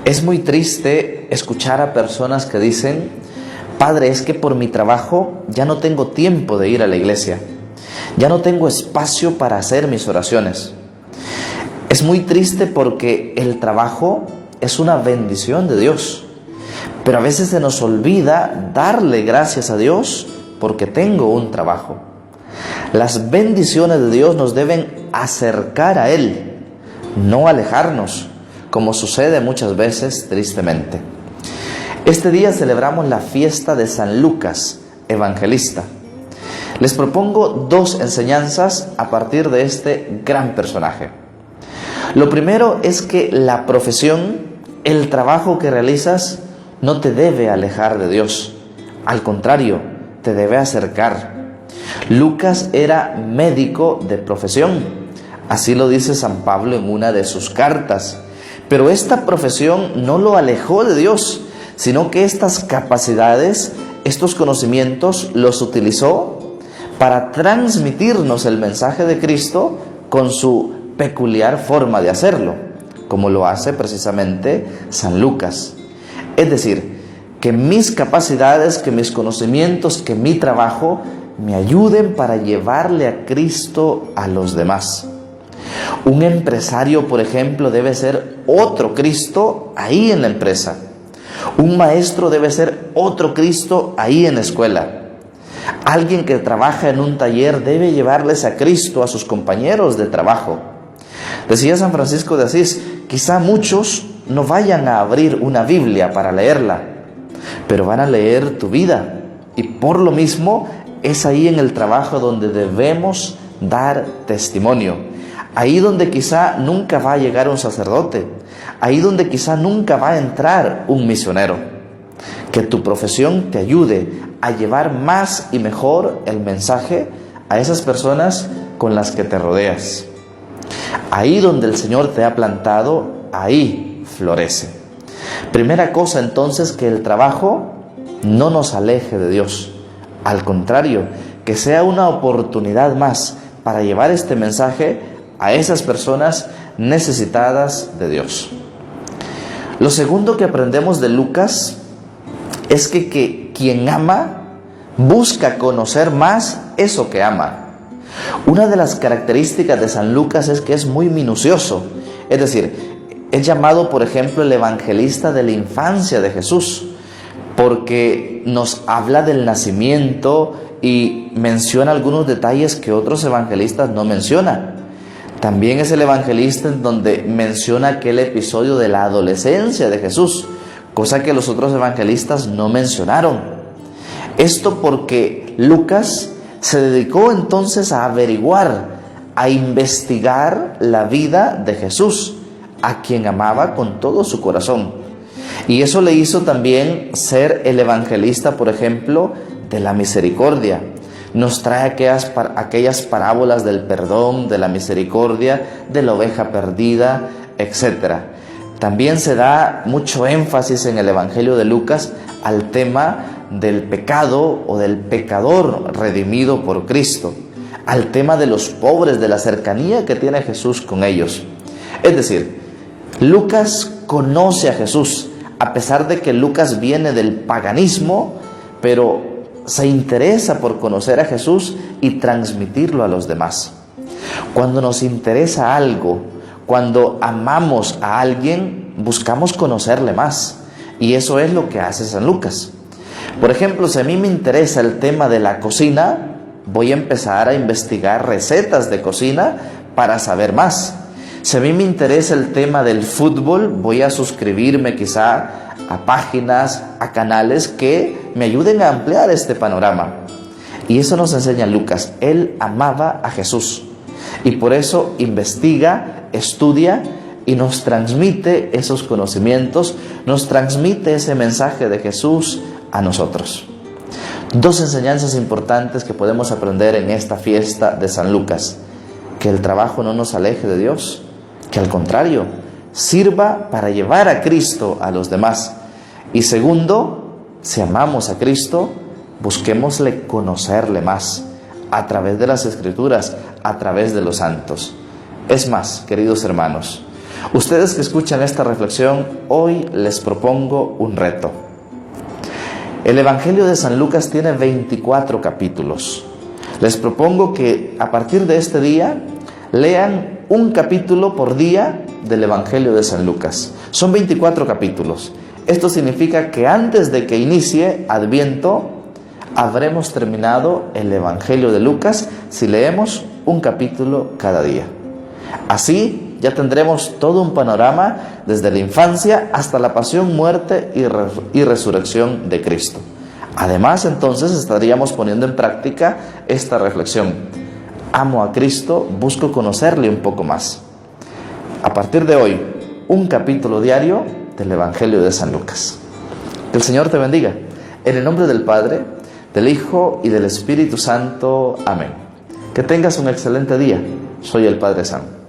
Es muy triste escuchar a personas que dicen: Padre, es que por mi trabajo ya no tengo tiempo de ir a la iglesia, ya no tengo espacio para hacer mis oraciones. Es muy triste porque el trabajo es una bendición de Dios, pero a veces se nos olvida darle gracias a Dios porque tengo un trabajo. Las bendiciones de Dios nos deben acercar a Él, no alejarnos, como sucede muchas veces tristemente. Este día celebramos la fiesta de San Lucas, evangelista. Les propongo dos enseñanzas a partir de este gran personaje. Lo primero es que la profesión, el trabajo que realizas, no te debe alejar de Dios. Al contrario, te debe acercar. Lucas era médico de profesión. Así lo dice San Pablo en una de sus cartas. Pero esta profesión no lo alejó de Dios, sino que estas capacidades, estos conocimientos, los utilizó para transmitirnos el mensaje de Cristo con su peculiar forma de hacerlo, como lo hace precisamente San Lucas. Es decir, que mis capacidades, que mis conocimientos, que mi trabajo me ayuden para llevarle a Cristo a los demás. Un empresario, por ejemplo, debe ser otro Cristo ahí en la empresa. Un maestro debe ser otro Cristo ahí en la escuela. Alguien que trabaja en un taller debe llevarles a Cristo a sus compañeros de trabajo. Decía San Francisco de Asís, quizá muchos no vayan a abrir una Biblia para leerla, pero van a leer tu vida. Y por lo mismo es ahí en el trabajo donde debemos dar testimonio. Ahí donde quizá nunca va a llegar un sacerdote. Ahí donde quizá nunca va a entrar un misionero. Que tu profesión te ayude a llevar más y mejor el mensaje a esas personas con las que te rodeas. Ahí donde el Señor te ha plantado, ahí florece. Primera cosa entonces, que el trabajo no nos aleje de Dios. Al contrario, que sea una oportunidad más para llevar este mensaje a esas personas necesitadas de Dios. Lo segundo que aprendemos de Lucas es que quien ama busca conocer más eso que ama. Una de las características de San Lucas es que es muy minucioso. Es decir, es llamado, por ejemplo, el evangelista de la infancia de Jesús, porque nos habla del nacimiento y menciona algunos detalles que otros evangelistas no mencionan. También es el evangelista en donde menciona aquel episodio de la adolescencia de Jesús, cosa que los otros evangelistas no mencionaron. Esto porque Lucas se dedicó entonces a averiguar, a investigar la vida de Jesús, a quien amaba con todo su corazón. Y eso le hizo también ser el evangelista, por ejemplo, de la misericordia. Nos trae aquellas parábolas del perdón, de la misericordia, de la oveja perdida, etc. También se da mucho énfasis en el Evangelio de Lucas al tema del pecado o del pecador redimido por Cristo, al tema de los pobres, de la cercanía que tiene Jesús con ellos. Es decir, Lucas conoce a Jesús, a pesar de que Lucas viene del paganismo, pero se interesa por conocer a Jesús y transmitirlo a los demás. Cuando nos interesa algo, cuando amamos a alguien, buscamos conocerle más. Y eso es lo que hace San Lucas. Por ejemplo, si a mí me interesa el tema de la cocina, voy a empezar a investigar recetas de cocina para saber más. Si a mí me interesa el tema del fútbol, voy a suscribirme quizá a páginas, a canales que me ayuden a ampliar este panorama. Y eso nos enseña Lucas. Él amaba a Jesús y por eso investiga, estudia y nos transmite esos conocimientos, nos transmite ese mensaje de Jesús a nosotros. Dos enseñanzas importantes que podemos aprender en esta fiesta de San Lucas: que el trabajo no nos aleje de Dios, que al contrario, sirva para llevar a Cristo a los demás. Y segundo, si amamos a Cristo, busquémosle conocerle más a través de las Escrituras, a través de los santos. Es más, queridos hermanos, ustedes que escuchan esta reflexión, hoy les propongo un reto. El Evangelio de San Lucas tiene 24 capítulos. Les propongo que a partir de este día lean un capítulo por día del Evangelio de San Lucas. Son 24 capítulos. Esto significa que antes de que inicie Adviento, habremos terminado el Evangelio de Lucas si leemos un capítulo cada día. Así ya tendremos todo un panorama desde la infancia hasta la pasión, muerte y resurrección de Cristo. Además, entonces estaríamos poniendo en práctica esta reflexión. Amo a Cristo, busco conocerle un poco más. A partir de hoy, un capítulo diario del Evangelio de San Lucas. Que el Señor te bendiga. En el nombre del Padre, del Hijo y del Espíritu Santo. Amén. Que tengas un excelente día. Soy el Padre Sam.